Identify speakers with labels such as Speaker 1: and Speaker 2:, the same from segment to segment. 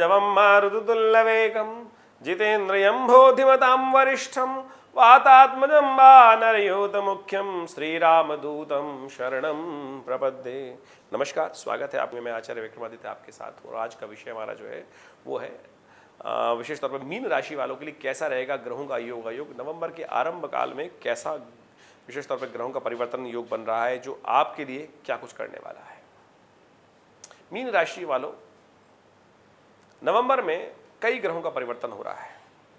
Speaker 1: राजवं मारुततुल्यवेगं जितेन्द्रियं बोधिमतां वरिष्ठं वातात्मजं वानरयूतमुख्यं श्रीरामदूतं शरणं प्रपद्ये। नमस्कार, स्वागत है आप में। मैं आचार्य विक्रमादित्य आपके साथ हूँ। आज का विषय हमारा जो है वो है विशेष तौर पर मीन राशि वालों के लिए कैसा रहेगा ग्रहों का योग। नवंबर के आरंभ काल में कैसा विशेष तौर पर ग्रहों का परिवर्तन योग बन रहा है जो आपके लिए क्या कुछ करने वाला है। मीन राशि वालों, नवंबर में कई ग्रहों का परिवर्तन हो रहा है।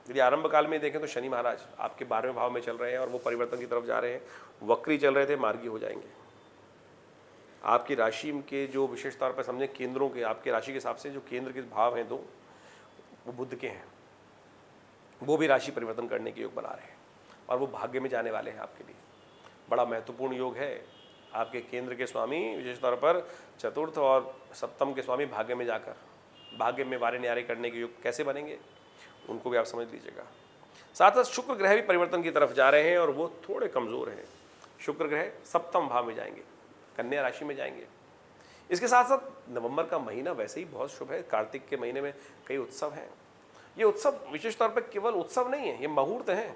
Speaker 1: यदि आरंभ काल में देखें तो शनि महाराज आपके 12वें भाव में चल रहे हैं और वो परिवर्तन की तरफ जा रहे हैं। वक्री चल रहे थे, मार्गी हो जाएंगे। आपकी राशि के जो विशेष तौर पर समझे केंद्रों के, आपके राशि के हिसाब से जो केंद्र के भाव हैं दो, वो बुध के हैं, वो भी राशि परिवर्तन करने के योग बना रहे हैं और वो भाग्य में जाने वाले हैं। आपके लिए बड़ा महत्वपूर्ण योग है। आपके केंद्र के स्वामी विशेष तौर पर चतुर्थ और सप्तम के स्वामी भाग्य में जाकर भाग्य में वारे न्यारे करने के योग कैसे बनेंगे उनको भी आप समझ लीजिएगा। साथ साथ शुक्र ग्रह भी परिवर्तन की तरफ जा रहे हैं और वो थोड़े कमजोर हैं। शुक्र ग्रह सप्तम भाव में जाएंगे, कन्या राशि में जाएंगे। इसके साथ साथ नवंबर का महीना वैसे ही बहुत शुभ है। कार्तिक के महीने में कई उत्सव हैं। ये उत्सव विशेष तौर पर केवल उत्सव नहीं है, ये मुहूर्त हैं।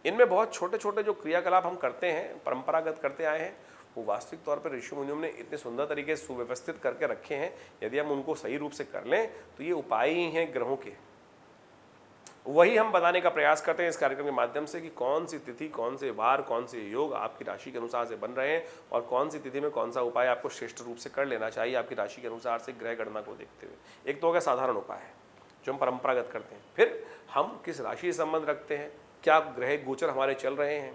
Speaker 1: इनमें बहुत छोटे छोटे जो क्रियाकलाप हम करते हैं, परंपरागत करते आए हैं, वो वास्तविक तौर पर ऋषि मुनियों ने इतने सुंदर तरीके से सुव्यवस्थित करके रखे हैं। यदि हम उनको सही रूप से कर लें तो ये उपाय ही हैं ग्रहों के। वही हम बताने का प्रयास करते हैं इस कार्यक्रम के माध्यम से कि कौन सी तिथि, कौन से वार, कौन से योग आपकी राशि के अनुसार से बन रहे हैं और कौन सी तिथि में कौन सा उपाय आपको श्रेष्ठ रूप से कर लेना चाहिए आपकी राशि के अनुसार से ग्रह गणना को देखते हुए। एक तो हो गया साधारण उपाय है जो हम परंपरागत करते हैं। फिर हम किस राशि से संबंध रखते हैं, क्या ग्रह गोचर हमारे चल रहे हैं,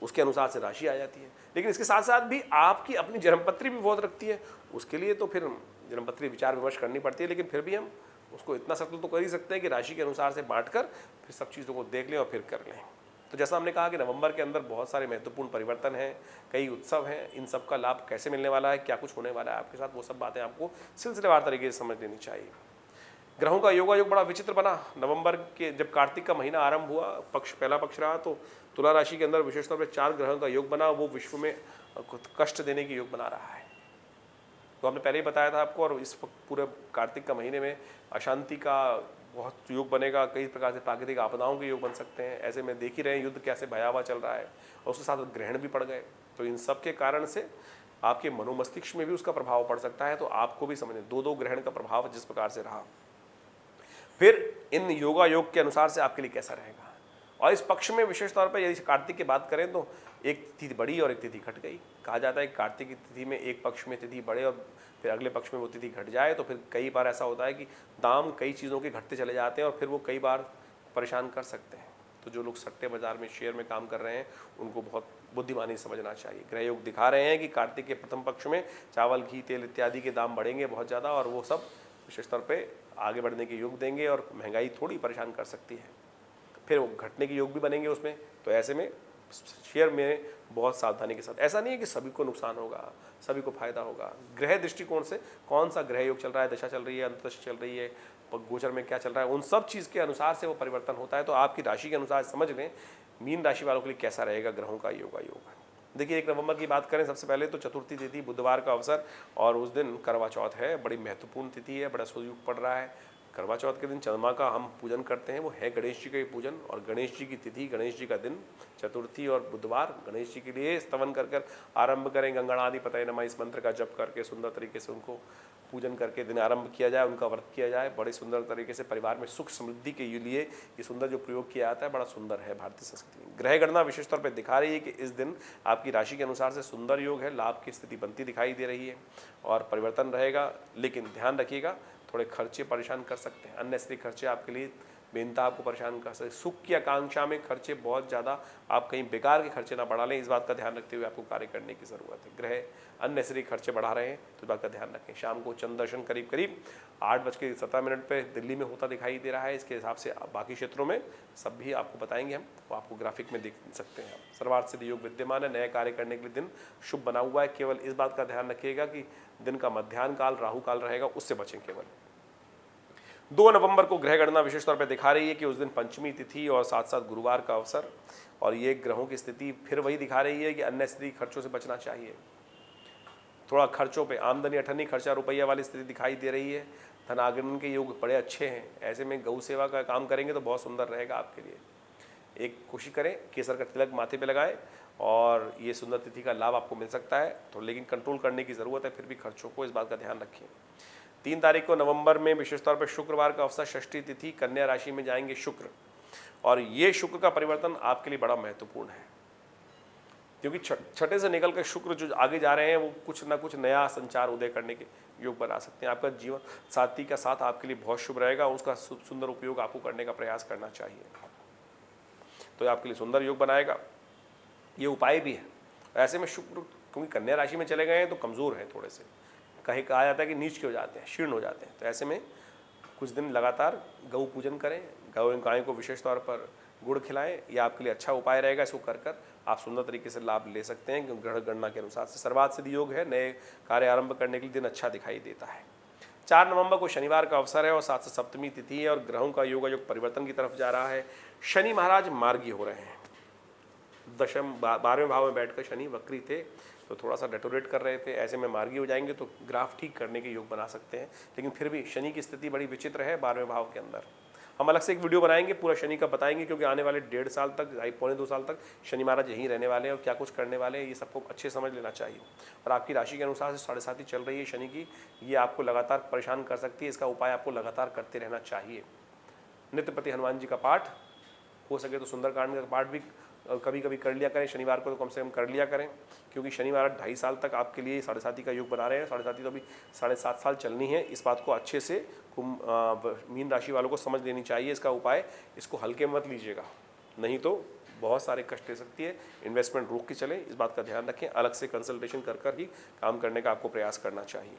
Speaker 1: उसके अनुसार से राशि आ जाती है। लेकिन इसके साथ साथ भी आपकी अपनी जन्मपत्री भी बहुत रखती है। उसके लिए तो फिर जन्मपत्री विचार विमर्श करनी पड़ती है, लेकिन फिर भी हम उसको इतना सफल तो कर ही सकते हैं कि राशि के अनुसार से बांटकर फिर सब चीज़ों को देख लें और फिर कर लें। तो जैसा हमने कहा कि नवंबर के अंदर बहुत सारे महत्वपूर्ण परिवर्तन हैं, कई उत्सव हैं। इन सब का लाभ कैसे मिलने वाला है, क्या कुछ होने वाला है आपके साथ, वो सब बातें आपको सिलसिलेवार तरीके से समझ लेनी चाहिए। ग्रहों का योगायोग बड़ा विचित्र बना। नवंबर के जब कार्तिक का महीना आरंभ हुआ, पहला पक्ष रहा, तो तुला राशि के अंदर विशेष तौर पर 4 ग्रहों का योग बना। वो विश्व में कष्ट देने के योग बना रहा है। तो हमने पहले ही बताया था आपको। और इस पूरे कार्तिक का महीने में अशांति का बहुत योग बनेगा। कई प्रकार से प्राकृतिक आपदाओं के योग बन सकते हैं। ऐसे में देख ही रहे हैं युद्ध कैसे भयावह चल रहा है और उसके साथ ग्रहण भी पड़ गए। तो इन सब के कारण से आपके मनोमस्तिष्क में भी उसका प्रभाव पड़ सकता है। तो आपको भी समझें 2-2 ग्रहण का प्रभाव जिस प्रकार से रहा, फिर इन योगा योग के अनुसार से आपके लिए कैसा रहेगा। और इस पक्ष में विशेष तौर पर यदि कार्तिक की बात करें तो एक तिथि बढ़ी और एक तिथि घट गई। कहा जाता है कि कार्तिक की तिथि में एक पक्ष में तिथि बढ़े और फिर अगले पक्ष में वो तिथि घट जाए। तो फिर कई बार ऐसा होता है कि दाम कई चीज़ों के घटते चले जाते हैं और फिर वो कई बार परेशान कर सकते हैं। तो जो लोग सट्टे बाजार में, शेयर में काम कर रहे हैं, उनको बहुत बुद्धिमानी समझना चाहिए। ग्रह योग दिखा रहे हैं कि कार्तिक के प्रथम पक्ष में चावल, घी, तेल इत्यादि के दाम बढ़ेंगे बहुत ज़्यादा और वो सब विशेष तौर पे आगे बढ़ने के योग देंगे और महंगाई थोड़ी परेशान कर सकती है। फिर वो घटने के योग भी बनेंगे उसमें। तो ऐसे में शेयर में बहुत सावधानी के साथ। ऐसा नहीं है कि सभी को नुकसान होगा, सभी को फायदा होगा। ग्रह दृष्टिकोण से कौन सा ग्रह योग चल रहा है, दशा चल रही है, अंतदशा चल रही है, गोचर में क्या चल रहा है, उन सब चीज़ के अनुसार से वो परिवर्तन होता है। तो आपकी राशि के अनुसार समझ लें मीन राशि वालों के लिए कैसा रहेगा ग्रहों का योग। देखिए, 1 नवंबर की बात करें सबसे पहले तो चतुर्थी तिथि, बुधवार का अवसर और उस दिन करवा चौथ है। बड़ी महत्वपूर्ण तिथि है, बड़ा शुभ योग पड़ रहा है। करवा चौथ के दिन चंद्रमा का हम पूजन करते हैं, वो है गणेश जी का पूजन। और गणेश जी की तिथि, गणेश जी का दिन चतुर्थी और बुधवार, गणेश जी के लिए स्तवन कर आरंभ करें। गंगणाधिपतये नमः इस मंत्र का जप करके सुंदर तरीके से उनको पूजन करके दिन आरंभ किया जाए, उनका व्रत किया जाए। बड़े सुंदर तरीके से परिवार में सुख समृद्धि के लिए ये सुंदर जो प्रयोग किया जाता है बड़ा सुंदर है भारतीय संस्कृति में। ग्रह गणना विशेष तौर पर दिखा रही है कि इस दिन आपकी राशि के अनुसार से सुंदर योग है, लाभ की स्थिति बनती दिखाई दे रही है और परिवर्तन रहेगा। लेकिन ध्यान रखिएगा, थोड़े खर्चे परेशान कर सकते हैं। अननेसेसरी खर्चे आपके लिए बेनता आपको परेशान कर सकते हैं। सुख की आकांक्षा में खर्चे बहुत ज़्यादा, आप कहीं बेकार के खर्चे ना बढ़ा लें, इस बात का ध्यान रखते हुए आपको कार्य करने की ज़रूरत है। ग्रह अननेसेसरी खर्चे बढ़ा रहे हैं तो इस बात का ध्यान रखें। शाम को चंद्र दर्शन करीब 8:17 पे दिल्ली में होता दिखाई दे रहा है। इसके हिसाब से बाकी क्षेत्रों में सब भी आपको बताएंगे हम, वो आपको ग्राफिक में देख सकते हैं। सर्वार्थ सिद्धि योग विद्यमान है, नए कार्य करने के लिए दिन शुभ बना हुआ है। केवल इस बात का ध्यान रखिएगा कि दिन का मध्याह्न काल राहु काल रहेगा, उससे बचें। केवल 2 नवंबर को ग्रह गणना विशेष तौर पर दिखा रही है कि उस दिन पंचमी तिथि और साथ साथ गुरुवार का अवसर। और ये ग्रहों की स्थिति फिर वही दिखा रही है कि अननेसेसरी खर्चों से बचना चाहिए। थोड़ा खर्चों पे, आमदनी अठन्नी खर्चा रुपया वाली स्थिति दिखाई दे रही है। धनागमन के योग बड़े अच्छे हैं। ऐसे में गौ सेवा का काम करेंगे तो बहुत सुंदर रहेगा आपके लिए। एक कोशिश करें केसर का तिलक माथे पे लगाएं और ये सुंदर तिथि का लाभ आपको मिल सकता है। तो लेकिन कंट्रोल करने की ज़रूरत है, फिर भी खर्चों को इस बात का ध्यान रखें। 3 तारीख को नवंबर में विशेष तौर पर शुक्रवार का अवसर, षष्ठी तिथि, कन्या राशि में जाएंगे शुक्र, और ये शुक्र का परिवर्तन आपके लिए बड़ा महत्वपूर्ण है, क्योंकि छठे से निकल कर शुक्र जो आगे जा रहे हैं वो कुछ ना कुछ नया संचार उदय करने के योग बना सकते हैं। आपका जीवन साथी का साथ आपके लिए बहुत शुभ रहेगा, उसका सुंदर उपयोग आपको करने का प्रयास करना चाहिए, तो ये आपके लिए सुंदर योग बनाएगा। ये उपाय भी है। ऐसे में शुक्र क्योंकि कन्या राशि में चले गए हैं तो कमज़ोर हैं थोड़े से, कहा जाता है कि नीच के हो जाते हैं, शीर्ण हो जाते हैं। तो ऐसे में कुछ दिन लगातार गौ पूजन करें, गाय को विशेष तौर पर गुड़ खिलाएं, यह आपके लिए अच्छा उपाय रहेगा। इसको कर आप सुंदर तरीके से लाभ ले सकते हैं, क्योंकि ग्रह गणना के अनुसार से सर्वात सिद्धि योग है। नए कार्य आरंभ करने के लिए दिन अच्छा दिखाई देता है। 4 नवंबर को शनिवार का अवसर है और 7 से सप्तमी तिथि है और ग्रहों का योग परिवर्तन की तरफ जा रहा है। शनि महाराज मार्गी हो रहे हैं। 12वें भाव में बैठकर शनि वक्री थे तो थोड़ा सा डेटोरेट कर रहे थे। ऐसे में मार्गी हो जाएंगे तो ग्राफ ठीक करने के योग बना सकते हैं, लेकिन फिर भी शनि की स्थिति बड़ी विचित्र है 12वें भाव के अंदर। हम अलग से एक वीडियो बनाएंगे, पूरा शनि का बताएंगे, क्योंकि आने वाले 1.5 साल तक, पौने 2 साल तक शनि महाराज यहीं रहने वाले हैं और क्या कुछ करने वाले हैं ये सबको अच्छे समझ लेना चाहिए। और आपकी राशि के अनुसार से 7.5 चल रही है शनि की, ये आपको लगातार परेशान कर सकती है। इसका उपाय आपको लगातार करते रहना चाहिए। नित्यपति हनुमान जी का पाठ, हो सके तो सुंदरकांड का पाठ भी कभी कभी कर लिया करें। शनिवार को तो कम से कम कर लिया करें, क्योंकि शनि महाराज 2.5 साल तक आपके लिए 7.5 का योग बना रहे हैं। 7.5 तो अभी 7.5 साल चलनी है। इस बात को अच्छे से मीन राशि वालों को समझ लेनी चाहिए। इसका उपाय, इसको हल्के मत लीजिएगा, नहीं तो बहुत सारे कष्ट दे सकती है। इन्वेस्टमेंट रोक के चले, इस बात का ध्यान रखें। अलग से कंसल्टेशन कर ही काम करने का आपको प्रयास करना चाहिए।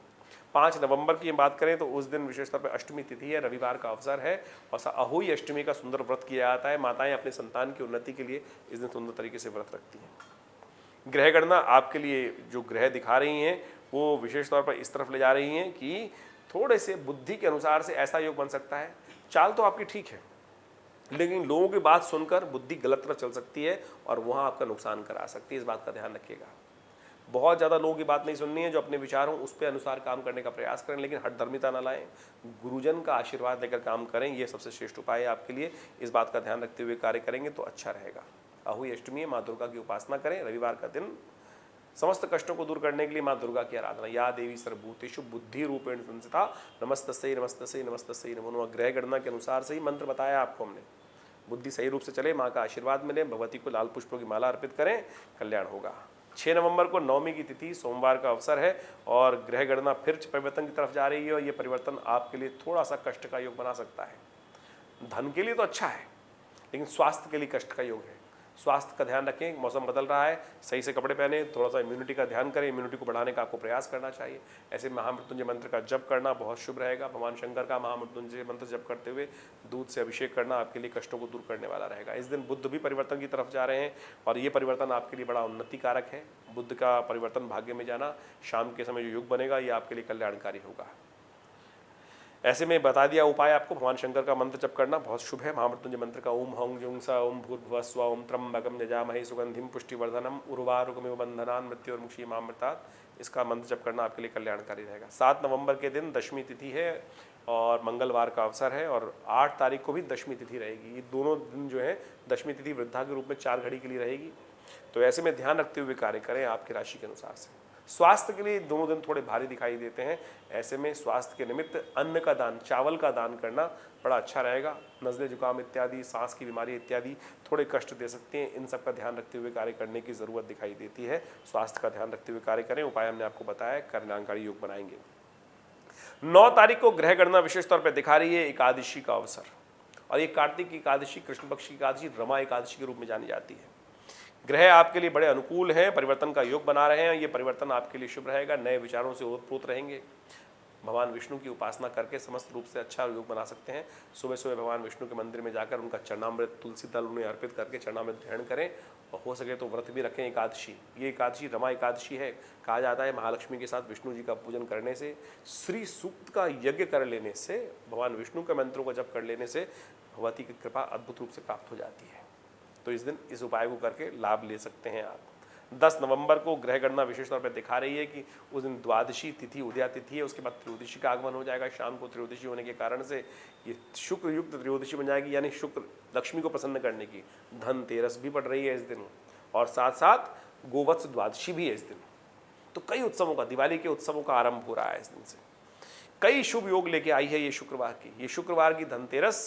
Speaker 1: 5 नवंबर की बात करें तो उस दिन विशेष तौर पर अष्टमी तिथि है, रविवार का अवसर है और अहोई अष्टमी का सुंदर व्रत किया जाता है। माताएं अपने संतान की उन्नति के लिए इस दिन सुंदर तरीके से व्रत रखती हैं। ग्रह गणना आपके लिए जो ग्रह दिखा रही हैं वो विशेष तौर पर इस तरफ ले जा रही हैं कि थोड़े से बुद्धि के अनुसार से ऐसा योग बन सकता है। चाल तो आपकी ठीक है, लेकिन लोगों की बात सुनकर बुद्धि गलत तरफ चल सकती है और वहाँ आपका नुकसान करा सकती है। इस बात का ध्यान रखिएगा। बहुत ज़्यादा लोगों की बात नहीं सुननी है, जो अपने विचार हों उस पर अनुसार काम करने का प्रयास करें, लेकिन हठधर्मिता ना लाएं। गुरुजन का आशीर्वाद लेकर काम करें, ये सबसे श्रेष्ठ उपाय है आपके लिए। इस बात का ध्यान रखते हुए कार्य करेंगे तो अच्छा रहेगा। अहोई अष्टमी है, माँ दुर्गा की उपासना करें। रविवार का दिन समस्त कष्टों को दूर करने के लिए माँ दुर्गा की आराधना। या देवी सर्वभूतेषु बुद्धि रूपेण संस्थिता नमस्तस्यै नमस्तस्यै नमस्तस्यै नमो नमः। ग्रह गणना के अनुसार से ही मंत्र बताया आपको हमने। बुद्धि सही रूप से चले, माँ का आशीर्वाद मिले, भगवती को लाल पुष्पों की माला अर्पित करें, कल्याण होगा। 6 नवंबर को नवमी की तिथि, सोमवार का अवसर है और ग्रह गणना फिर परिवर्तन की तरफ जा रही है और ये परिवर्तन आपके लिए थोड़ा सा कष्ट का योग बना सकता है। धन के लिए तो अच्छा है, लेकिन स्वास्थ्य के लिए कष्ट का योग है। स्वास्थ्य का ध्यान रखें, मौसम बदल रहा है, सही से कपड़े पहने, थोड़ा सा इम्यूनिटी का ध्यान करें। इम्यूनिटी को बढ़ाने का आपको प्रयास करना चाहिए। ऐसे महामृत्युंजय मंत्र का जप करना बहुत शुभ रहेगा। भगवान शंकर का महामृत्युंजय मंत्र जप करते हुए दूध से अभिषेक करना आपके लिए कष्टों को दूर करने वाला रहेगा। इस दिन बुध भी परिवर्तन की तरफ जा रहे हैं और ये परिवर्तन आपके लिए बड़ा उन्नति कारक है। बुध का परिवर्तन भाग्य में जाना, शाम के समय जो युग बनेगा ये आपके लिए कल्याणकारी होगा। ऐसे में बता दिया उपाय आपको। भगवान शंकर का मंत्र जप करना बहुत शुभ है। महामृत्युंजय मंत्र का ओम हौं जुं स ओम भूर्भुवः स्वः ओम त्र्यंबकं यजामहे सुगंधिं पुष्टिवर्धनम् उर्वारुकमिव बन्धनान् मृत्योर्मुक्षीयमामृतात्, इसका मंत्र जप करना आपके लिए कल्याणकारी रहेगा। 7 नवंबर के दिन दशमी तिथि है और मंगलवार का अवसर है और 8 तारीख को भी दशमी तिथि रहेगी। ये दोनों दिन जो है दशमी तिथि वृद्धा के रूप में 4 घड़ी के लिए रहेगी। तो ऐसे में ध्यान रखते हुए कार्य करें आपकी राशि के अनुसार से। स्वास्थ्य के लिए दोनों दिन थोड़े भारी दिखाई देते हैं। ऐसे में स्वास्थ्य के निमित्त अन्न का दान, चावल का दान करना बड़ा अच्छा रहेगा। नज़ले जुकाम इत्यादि, सांस की बीमारी इत्यादि थोड़े कष्ट दे सकते हैं। इन सब का ध्यान रखते हुए कार्य करने की ज़रूरत दिखाई देती है। स्वास्थ्य का ध्यान रखते हुए कार्य करें। उपाय हमने आपको बताया, कल्याणकारी योग बनाएंगे। 9 तारीख को ग्रह गणना विशेष तौर पर दिखा रही है एकादशी का अवसर, और ये कार्तिक की एकादशी, कृष्ण पक्ष की एकादशी, रमा एकादशी के रूप में जानी जाती है। ग्रह आपके लिए बड़े अनुकूल हैं, परिवर्तन का योग बना रहे हैं। ये परिवर्तन आपके लिए शुभ रहेगा। नए विचारों से ओतप्रोत रहेंगे। भगवान विष्णु की उपासना करके समस्त रूप से अच्छा योग बना सकते हैं। सुबह सुबह भगवान विष्णु के मंदिर में जाकर उनका चरणामृत, तुलसी दल उन्हें अर्पित करके चरणामृत ग्रहण करें और हो सके तो व्रत भी रखें। एकादशी, ये एकादशी रमा एकादशी है। कहा जाता है महालक्ष्मी के साथ विष्णु जी का पूजन करने से, श्री सूक्त का यज्ञ कर लेने से, भगवान विष्णु के मंत्रों का जप कर लेने से भगवती की कृपा अद्भुत रूप से प्राप्त हो जाती है। तो इस दिन इस उपाय को करके लाभ ले सकते हैं आप। 10 नवंबर को ग्रह गणना विशेष तौर पर दिखा रही है कि उस दिन द्वादशी तिथि उदया तिथि है, उसके बाद त्रयोदशी का आगमन हो जाएगा। शाम को त्रयोदशी होने के कारण से ये शुक्र युक्त त्रयोदशी बन जाएगी, यानी शुक्र लक्ष्मी को प्रसन्न करने की। धनतेरस भी पड़ रही है इस दिन, और साथ साथ गोवत्स द्वादशी भी है इस दिन। तो कई उत्सवों का, दिवाली के उत्सवों का आरंभ हो रहा है इस दिन से। कई शुभ योग लेके आई है ये शुक्रवार की। ये शुक्रवार की धनतेरस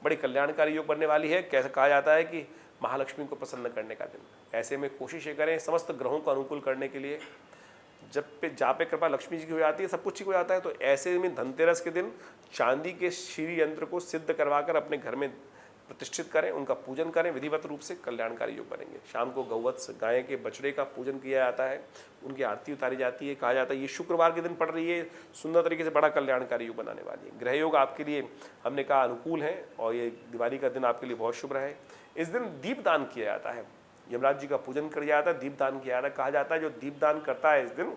Speaker 1: बड़ी कल्याणकारी योग बनने वाली है। कैसे कहा जाता है कि महालक्ष्मी को प्रसन्न करने का दिन। ऐसे में कोशिश ये करें समस्त ग्रहों को अनुकूल करने के लिए। जहाँ पे कृपा लक्ष्मी जी की हो जाती है, सब कुछ ठीक हो जाता है। तो ऐसे में धनतेरस के दिन चांदी के श्री यंत्र को सिद्ध करवाकर अपने घर में प्रतिष्ठित करें, उनका पूजन करें विधिवत रूप से, कल्याणकारी योग बनेंगे। शाम को गौवत्स गाय के बछड़े का पूजन किया जाता है, उनकी आरती उतारी जाती है। कहा जाता है ये शुक्रवार के दिन पड़ रही है, सुंदर तरीके से बड़ा कल्याणकारी योग बनाने वाली है। ग्रह योग आपके लिए हमने कहा अनुकूल है, और ये दिवाली का दिन आपके लिए बहुत शुभ रहे। इस दिन दीपदान किया जाता है, यमराज जी का पूजन किया जाता है, दीपदान किया जाता है। कहा जाता है जो दीपदान करता है इस दिन,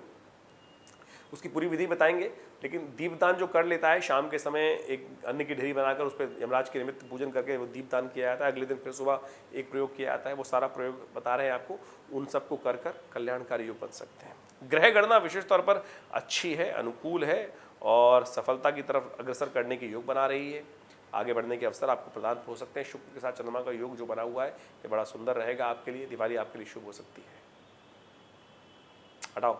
Speaker 1: उसकी पूरी विधि बताएंगे, लेकिन दीपदान जो कर लेता है शाम के समय एक अन्न की ढेरी बनाकर उस पर यमराज के निमित्त पूजन करके वो दीपदान किया जाता है। अगले दिन फिर सुबह एक प्रयोग किया जाता है, वो सारा प्रयोग बता रहे हैं आपको। उन सबको कर कल्याणकारी योग बन सकते हैं। ग्रह गणना विशेष तौर पर अच्छी है, अनुकूल है, और सफलता की तरफ अग्रसर करने की योग बना रही है। आगे बढ़ने के अवसर आपको प्रदान हो सकते हैं। शुक्र के साथ चंद्रमा का योग जो बना हुआ है ये बड़ा सुंदर रहेगा आपके लिए। दिवाली आपके लिए शुभ हो सकती है। हटाओ,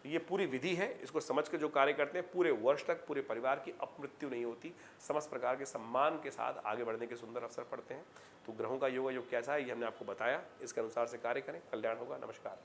Speaker 1: ये पूरी विधि है, इसको समझ के जो कार्य करते हैं पूरे वर्ष तक पूरे परिवार की अपमृत्यु नहीं होती। समस्त प्रकार के सम्मान के साथ आगे बढ़ने के सुंदर अवसर पड़ते हैं। तो ग्रहों का योग कैसा है ये हमने आपको बताया, इसके अनुसार से कार्य करें, कल्याण होगा। नमस्कार।